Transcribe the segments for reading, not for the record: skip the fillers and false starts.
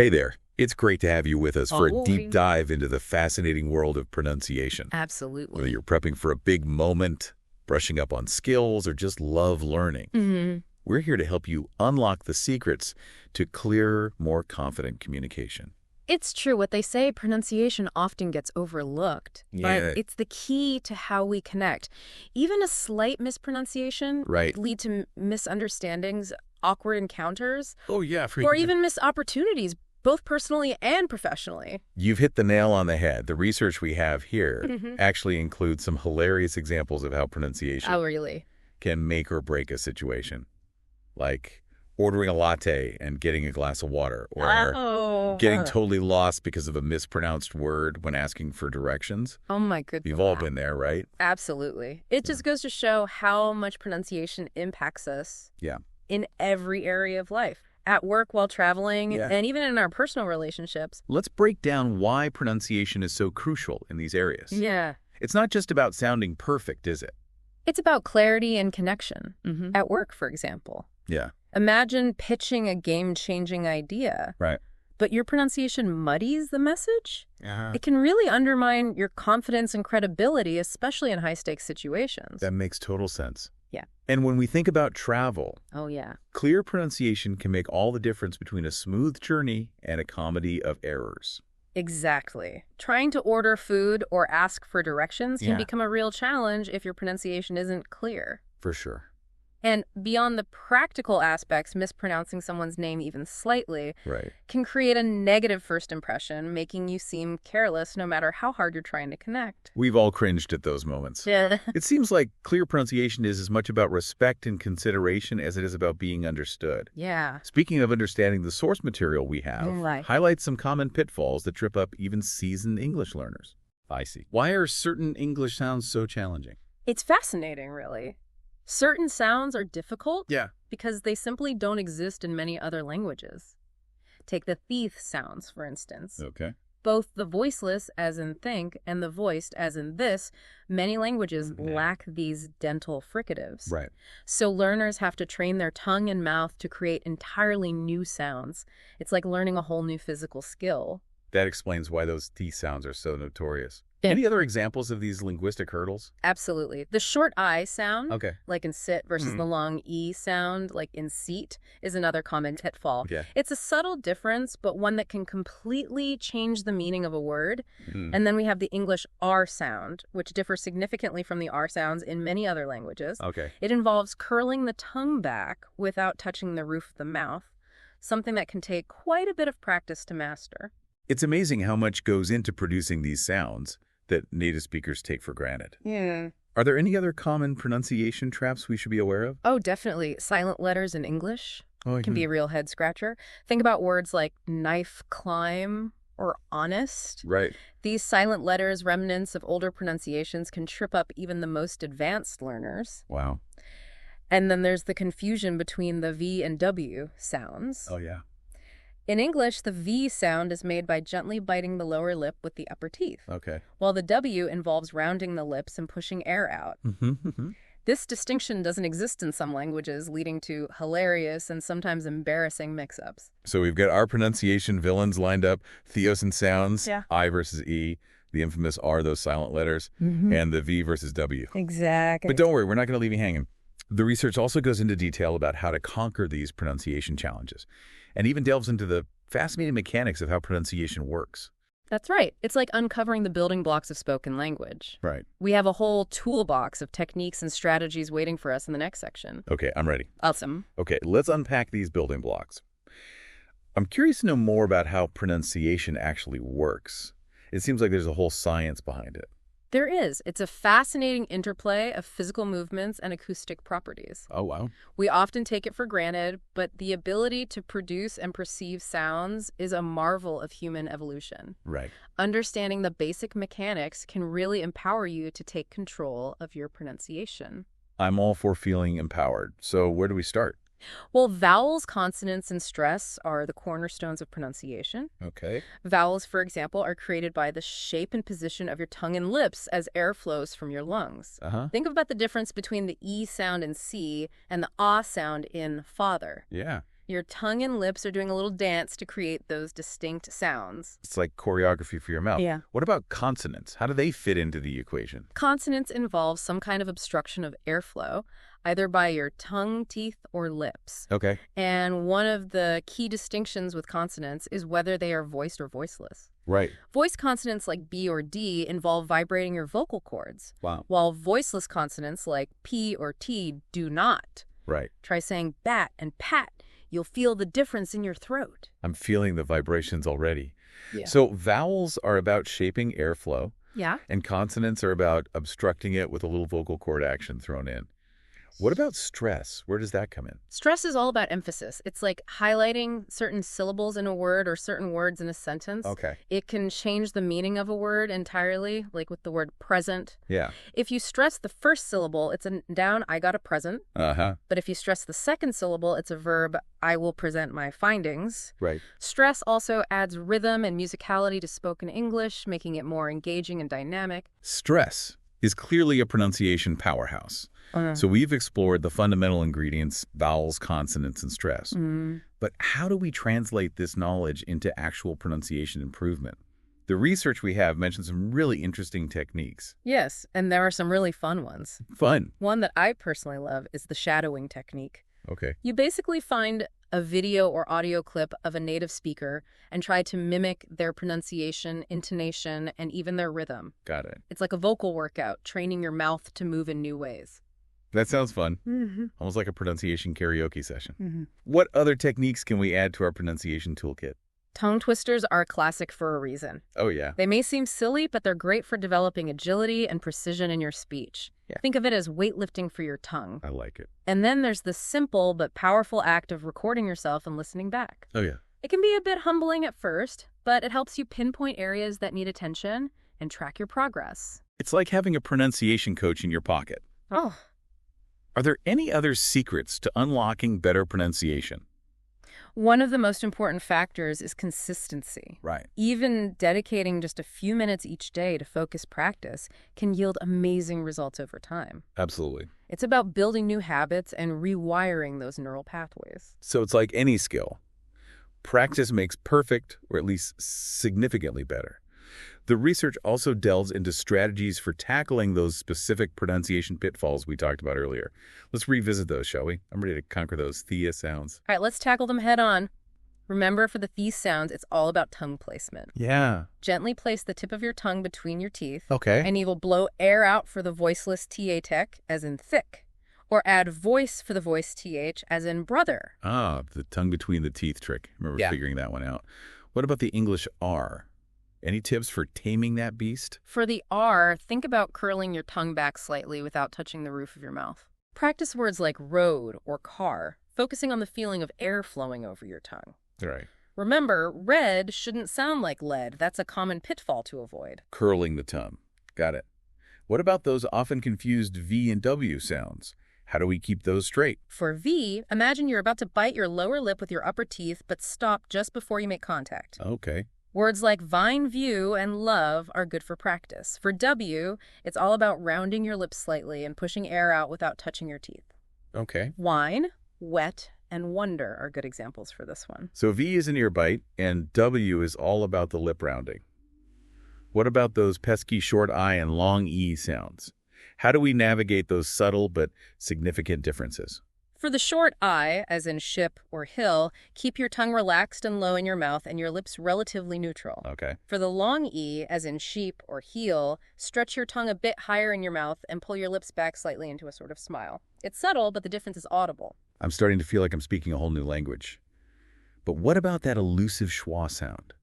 Hey there. It's great to have you with us for a Oh, deep dive into the fascinating world of pronunciation. Whether absolutely. you're prepping for a big moment, brushing up on skills, or just love learning, we're here to help you unlock the secrets to clearer, more confident communication. It's true what they say, pronunciation often gets overlooked, Yeah. but it's the key to how we connect. Even a slight mispronunciation Right. lead to misunderstandings, awkward encounters, Oh, yeah. or even missed opportunities, both personally and professionally. You've hit the nail on the head. The research we have here actually includes some hilarious examples of how pronunciation Oh, really? can make or break a situation. Like ordering a latte and getting a glass of water, or getting totally lost because of a mispronounced word when asking for directions. Oh my goodness. You've all been there, right? Absolutely. It just goes to show how much pronunciation impacts us Yeah. in every area of life. At work, while traveling, Yeah. and even in our personal relationships. Let's break down why pronunciation is so crucial in these areas. Yeah. It's not just about sounding perfect, is it? It's about clarity and connection. At work, for example. Yeah. Imagine pitching a game-changing idea, Right. but your pronunciation muddies the message. Uh-huh. It can really undermine your confidence and credibility, especially in high-stakes situations. That makes total sense. Yeah. And when we think about travel, Oh, yeah. clear pronunciation can make all the difference between a smooth journey and a comedy of errors. Exactly. Trying to order food or ask for directions can Yeah. become a real challenge if your pronunciation isn't clear. For sure. And beyond the practical aspects, mispronouncing someone's name even slightly Right. can create a negative first impression, making you seem careless no matter how hard you're trying to connect. We've all cringed at those moments. Yeah. It seems like clear pronunciation is as much about respect and consideration as it is about being understood. Yeah. Speaking of understanding the source material we have, Right. highlight some common pitfalls that trip up even seasoned English learners. I see. Why are certain English sounds so challenging? It's fascinating, really. Certain sounds are difficult Yeah. because they simply don't exist in many other languages. Take the thief sounds, for instance. Okay. Both the voiceless, as in think, and the voiced, as in this, many languages lack these dental fricatives. Right. So learners have to train their tongue and mouth to create entirely new sounds. It's like learning a whole new physical skill. That explains why those T sounds are so notorious. Yeah. Any other examples of these linguistic hurdles? Absolutely. The short I sound, Okay. like in sit, versus the long E sound, like in seat, is another common pitfall. Yeah. It's a subtle difference, but one that can completely change the meaning of a word. And then we have the English R sound, which differs significantly from the R sounds in many other languages. Okay. It involves curling the tongue back without touching the roof of the mouth, something that can take quite a bit of practice to master. It's amazing how much goes into producing these sounds that native speakers take for granted. Yeah. Are there any other common pronunciation traps we should be aware of? Oh, definitely. Silent letters in English Oh, can be a real head scratcher. Think about words like knife, climb, or honest. Right. These silent letters, remnants of older pronunciations, can trip up even the most advanced learners. Wow. And then there's the confusion between the V and W sounds. Oh, yeah. In English, the V sound is made by gently biting the lower lip with the upper teeth, Okay. while the W involves rounding the lips and pushing air out. This distinction doesn't exist in some languages, leading to hilarious and sometimes embarrassing mix-ups. So we've got our pronunciation villains lined up, Theos and sounds, Yeah. I versus E, the infamous R, those silent letters, and the V versus W. Exactly. But don't worry, we're not going to leave you hanging. The research also goes into detail about how to conquer these pronunciation challenges, and even delves into the fascinating mechanics of how pronunciation works. That's right. It's like uncovering the building blocks of spoken language. Right. We have a whole toolbox of techniques and strategies waiting for us in the next section. Okay, I'm ready. Awesome. Okay, let's unpack these building blocks. I'm curious to know more about how pronunciation actually works. It seems like there's a whole science behind it. There is. It's a fascinating interplay of physical movements and acoustic properties. Oh, wow. We often take it for granted, but the ability to produce and perceive sounds is a marvel of human evolution. Right. Understanding the basic mechanics can really empower you to take control of your pronunciation. I'm all for feeling empowered. So where do we start? Well, vowels, consonants, and stress are the cornerstones of pronunciation. Okay. Vowels, for example, are created by the shape and position of your tongue and lips as air flows from your lungs. Uh-huh. Think about the difference between the E sound in see and the ah sound in father. Yeah. Your tongue and lips are doing a little dance to create those distinct sounds. It's like choreography for your mouth. Yeah. What about consonants? How do they fit into the equation? Consonants involve some kind of obstruction of airflow, either by your tongue, teeth, or lips. Okay. And one of the key distinctions with consonants is whether they are voiced or voiceless. Right. Voiced consonants like B or D involve vibrating your vocal cords, Wow. while voiceless consonants like P or T do not. Right. Try saying bat and pat. You'll feel the difference in your throat. I'm feeling the vibrations already. Yeah. So vowels are about shaping airflow, Yeah? and consonants are about obstructing it with a little vocal cord action thrown in. What about stress? Where does that come in? Stress is all about emphasis. It's like highlighting certain syllables in a word or certain words in a sentence. Okay. It can change the meaning of a word entirely, like with the word present. Yeah. If you stress the first syllable, it's a noun, I got a present. Uh-huh. But if you stress the second syllable, it's a verb, I will present my findings. Right. Stress also adds rhythm and musicality to spoken English, making it more engaging and dynamic. Stress is clearly a pronunciation powerhouse. So we've explored the fundamental ingredients, vowels, consonants, and stress. But how do we translate this knowledge into actual pronunciation improvement? The research we have mentions some really interesting techniques. Yes, and there are some really fun ones. Fun. One that I personally love is the shadowing technique. Okay. You basically find a video or audio clip of a native speaker and try to mimic their pronunciation, intonation, and even their rhythm. Got it. It's like a vocal workout, training your mouth to move in new ways. That sounds fun. Almost like a pronunciation karaoke session. What other techniques can we add to our pronunciation toolkit? Tongue twisters are a classic for a reason. Oh, yeah. They may seem silly, but they're great for developing agility and precision in your speech. Yeah. Think of it as weightlifting for your tongue. I like it. And then there's the simple but powerful act of recording yourself and listening back. Oh, yeah. It can be a bit humbling at first, but it helps you pinpoint areas that need attention and track your progress. It's like having a pronunciation coach in your pocket. Oh. Are there any other secrets to unlocking better pronunciation? One of the most important factors is consistency. Right. Even dedicating just a few minutes each day to focused practice can yield amazing results over time. Absolutely. It's about building new habits and rewiring those neural pathways. So it's like any skill. Practice makes perfect, or at least significantly better. The research also delves into strategies for tackling those specific pronunciation pitfalls we talked about earlier. Let's revisit those, shall we? I'm ready to conquer those thea sounds. All right, let's tackle them head on. Remember, for the these sounds, it's all about tongue placement. Yeah. Gently place the tip of your tongue between your teeth. Okay. And you will blow air out for the voiceless TA tech, as in thick. Or add voice for the voice TH, as in brother. Ah, the tongue between the teeth trick. I remember figuring that one out. What about the English R? Any tips for taming that beast? For the R, think about curling your tongue back slightly without touching the roof of your mouth. Practice words like road or car, focusing on the feeling of air flowing over your tongue. Right. Remember, red shouldn't sound like lead. That's a common pitfall to avoid. Curling the tongue. Got it. What about those often confused V and W sounds? How do we keep those straight? For V, imagine you're about to bite your lower lip with your upper teeth, but stop just before you make contact. Okay. Words like vine, view, and love are good for practice. For W, it's all about rounding your lips slightly and pushing air out without touching your teeth. Okay. Wine, wet, and wonder are good examples for this one. So V is an ear bite, and W is all about the lip rounding. What about those pesky short I and long E sounds? How do we navigate those subtle but significant differences? For the short I, as in ship or hill, keep your tongue relaxed and low in your mouth and your lips relatively neutral. Okay. For the long E, as in sheep or heel, stretch your tongue a bit higher in your mouth and pull your lips back slightly into a sort of smile. It's subtle, but the difference is audible. I'm starting to feel like I'm speaking a whole new language. But what about that elusive schwa sound?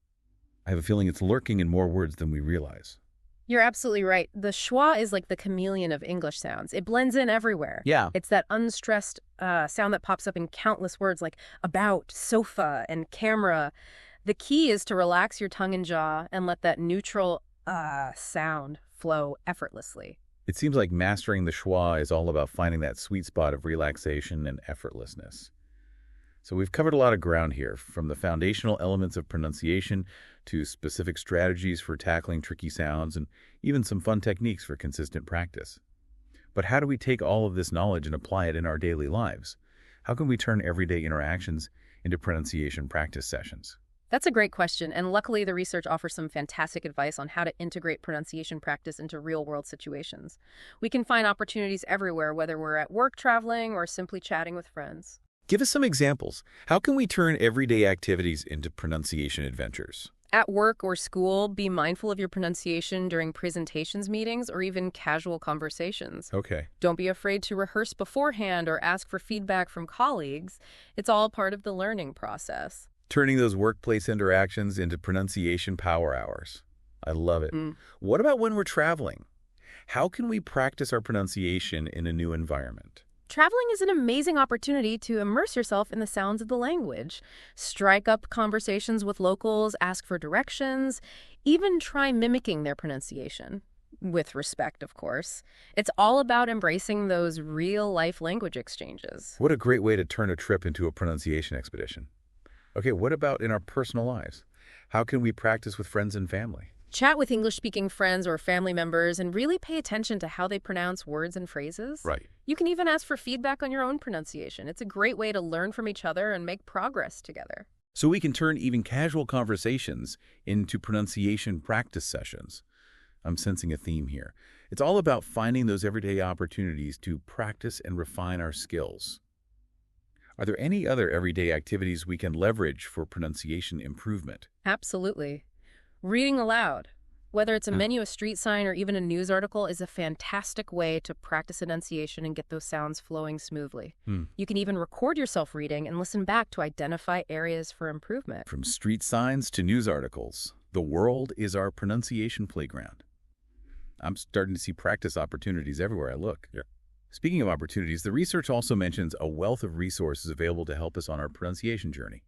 I have a feeling it's lurking in more words than we realize. You're absolutely right. The schwa is like the chameleon of English sounds. It blends in everywhere. Yeah. It's that unstressed sound that pops up in countless words like about, sofa, and camera. The key is to relax your tongue and jaw and let that neutral sound flow effortlessly. It seems like mastering the schwa is all about finding that sweet spot of relaxation and effortlessness. So we've covered a lot of ground here, from the foundational elements of pronunciation to specific strategies for tackling tricky sounds and even some fun techniques for consistent practice. But how do we take all of this knowledge and apply it in our daily lives? How can we turn everyday interactions into pronunciation practice sessions? That's a great question, and luckily the research offers some fantastic advice on how to integrate pronunciation practice into real-world situations. We can find opportunities everywhere, whether we're at work, traveling, or simply chatting with friends. Give us some examples. How can we turn everyday activities into pronunciation adventures? At work or school, be mindful of your pronunciation during presentations, meetings, or even casual conversations. Okay. Don't be afraid to rehearse beforehand or ask for feedback from colleagues. It's all part of the learning process. Turning those workplace interactions into pronunciation power hours. I love it. What about when we're traveling? How can we practice our pronunciation in a new environment? Traveling is an amazing opportunity to immerse yourself in the sounds of the language. Strike up conversations with locals, ask for directions, even try mimicking their pronunciation. With respect, of course. It's all about embracing those real-life language exchanges. What a great way to turn a trip into a pronunciation expedition. Okay, what about in our personal lives? How can we practice with friends and family? Chat with English-speaking friends or family members and really pay attention to how they pronounce words and phrases. Right. You can even ask for feedback on your own pronunciation. It's a great way to learn from each other and make progress together. So we can turn even casual conversations into pronunciation practice sessions. I'm sensing a theme here. It's all about finding those everyday opportunities to practice and refine our skills. Are there any other everyday activities we can leverage for pronunciation improvement? Absolutely. Reading aloud, whether it's a menu, a street sign, or even a news article, is a fantastic way to practice enunciation and get those sounds flowing smoothly. You can even record yourself reading and listen back to identify areas for improvement. From street signs to news articles, the world is our pronunciation playground. I'm starting to see practice opportunities everywhere I look. Yeah. Speaking of opportunities, the research also mentions a wealth of resources available to help us on our pronunciation journey.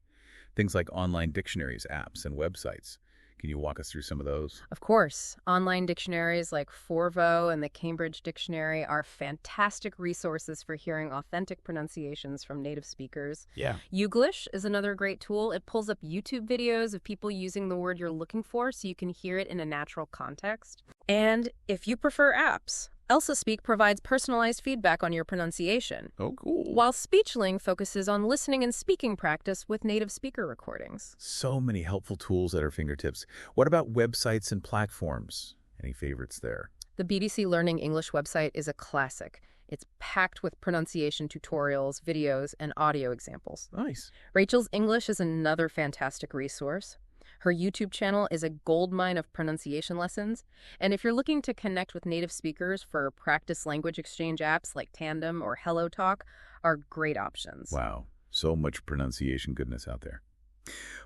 Things like online dictionaries, apps, and websites. Can you walk us through some of those? Of course, online dictionaries like Forvo and the Cambridge Dictionary are fantastic resources for hearing authentic pronunciations from native speakers. Yeah. Youglish is another great tool. It pulls up YouTube videos of people using the word you're looking for so you can hear it in a natural context. And if you prefer apps, Elsa Speak provides personalized feedback on your pronunciation, Oh, cool. while SpeechLink focuses on listening and speaking practice with native speaker recordings. So many helpful tools at our fingertips. What about websites and platforms? Any favorites there? The BBC Learning English website is a classic. It's packed with pronunciation tutorials, videos, and audio examples. Nice. Rachel's English is another fantastic resource. Her YouTube channel is a goldmine of pronunciation lessons. And if you're looking to connect with native speakers for practice language exchange apps like Tandem or HelloTalk are great options. Wow. So much pronunciation goodness out there.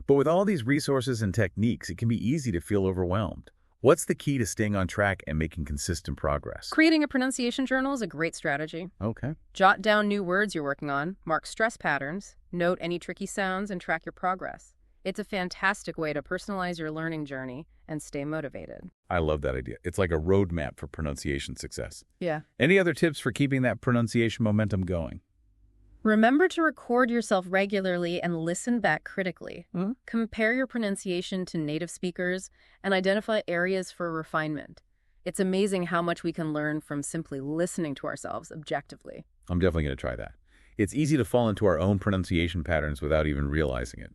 But with all these resources and techniques, it can be easy to feel overwhelmed. What's the key to staying on track and making consistent progress? Creating a pronunciation journal is a great strategy. Okay. Jot down new words you're working on, mark stress patterns, note any tricky sounds, and track your progress. It's a fantastic way to personalize your learning journey and stay motivated. I love that idea. It's like a roadmap for pronunciation success. Yeah. Any other tips for keeping that pronunciation momentum going? Remember to record yourself regularly and listen back critically. Mm-hmm. Compare your pronunciation to native speakers and identify areas for refinement. It's amazing how much we can learn from simply listening to ourselves objectively. I'm definitely going to try that. It's easy to fall into our own pronunciation patterns without even realizing it.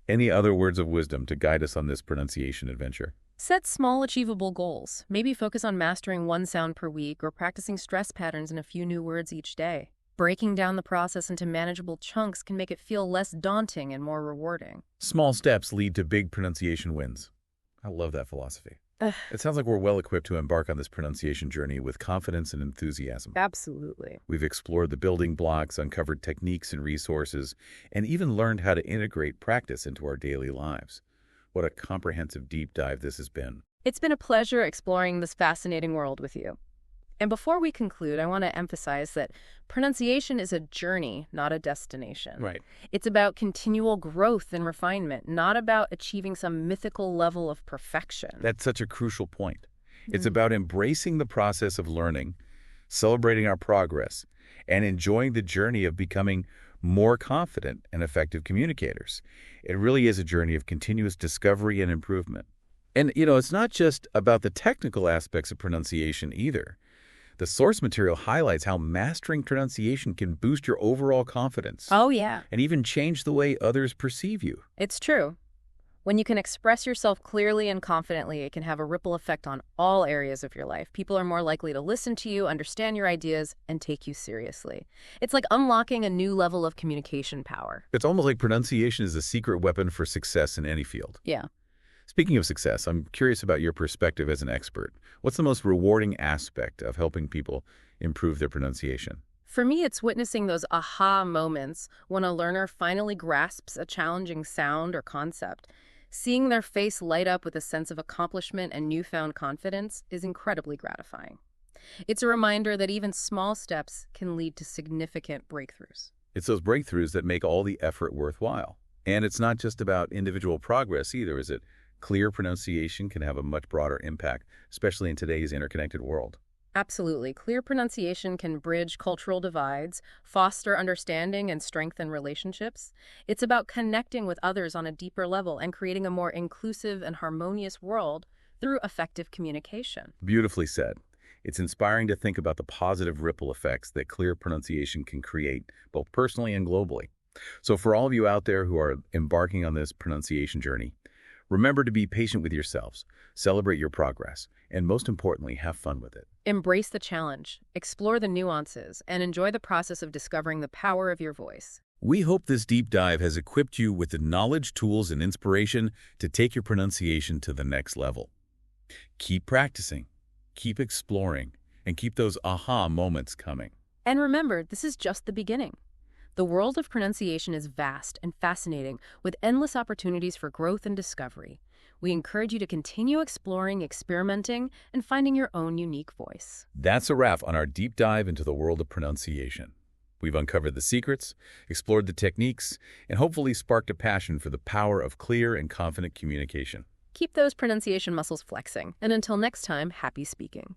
Any other words of wisdom to guide us on this pronunciation adventure? Set small, achievable goals. Maybe focus on mastering one sound per week or practicing stress patterns in a few new words each day. Breaking down the process into manageable chunks can make it feel less daunting and more rewarding. Small steps lead to big pronunciation wins. I love that philosophy. It sounds like we're well equipped to embark on this pronunciation journey with confidence and enthusiasm. Absolutely. We've explored the building blocks, uncovered techniques and resources, and even learned how to integrate practice into our daily lives. What a comprehensive deep dive this has been. It's been a pleasure exploring this fascinating world with you. And before we conclude, I want to emphasize that pronunciation is a journey, not a destination. Right. It's about continual growth and refinement, not about achieving some mythical level of perfection. That's such a crucial point. It's about embracing the process of learning, celebrating our progress, and enjoying the journey of becoming more confident and effective communicators. It really is a journey of continuous discovery and improvement. And, it's not just about the technical aspects of pronunciation either. The source material highlights how mastering pronunciation can boost your overall confidence Oh, yeah. and even change the way others perceive you. It's true. When you can express yourself clearly and confidently, it can have a ripple effect on all areas of your life. People are more likely to listen to you, understand your ideas, and take you seriously. It's like unlocking a new level of communication power. It's almost like pronunciation is a secret weapon for success in any field. Yeah. Speaking of success, I'm curious about your perspective as an expert. What's the most rewarding aspect of helping people improve their pronunciation? For me, it's witnessing those aha moments when a learner finally grasps a challenging sound or concept. Seeing their face light up with a sense of accomplishment and newfound confidence is incredibly gratifying. It's a reminder that even small steps can lead to significant breakthroughs. It's those breakthroughs that make all the effort worthwhile. And it's not just about individual progress either, is it? Clear pronunciation can have a much broader impact, especially in today's interconnected world. Absolutely. Clear pronunciation can bridge cultural divides, foster understanding, and strengthen relationships. It's about connecting with others on a deeper level and creating a more inclusive and harmonious world through effective communication. Beautifully said. It's inspiring to think about the positive ripple effects that clear pronunciation can create, both personally and globally. So for all of you out there who are embarking on this pronunciation journey, remember to be patient with yourselves, celebrate your progress, and most importantly, have fun with it. Embrace the challenge, explore the nuances, and enjoy the process of discovering the power of your voice. We hope this deep dive has equipped you with the knowledge, tools, and inspiration to take your pronunciation to the next level. Keep practicing, keep exploring, and keep those aha moments coming. And remember, this is just the beginning. The world of pronunciation is vast and fascinating, with endless opportunities for growth and discovery. We encourage you to continue exploring, experimenting, and finding your own unique voice. That's a wrap on our deep dive into the world of pronunciation. We've uncovered the secrets, explored the techniques, and hopefully sparked a passion for the power of clear and confident communication. Keep those pronunciation muscles flexing, and until next time, happy speaking.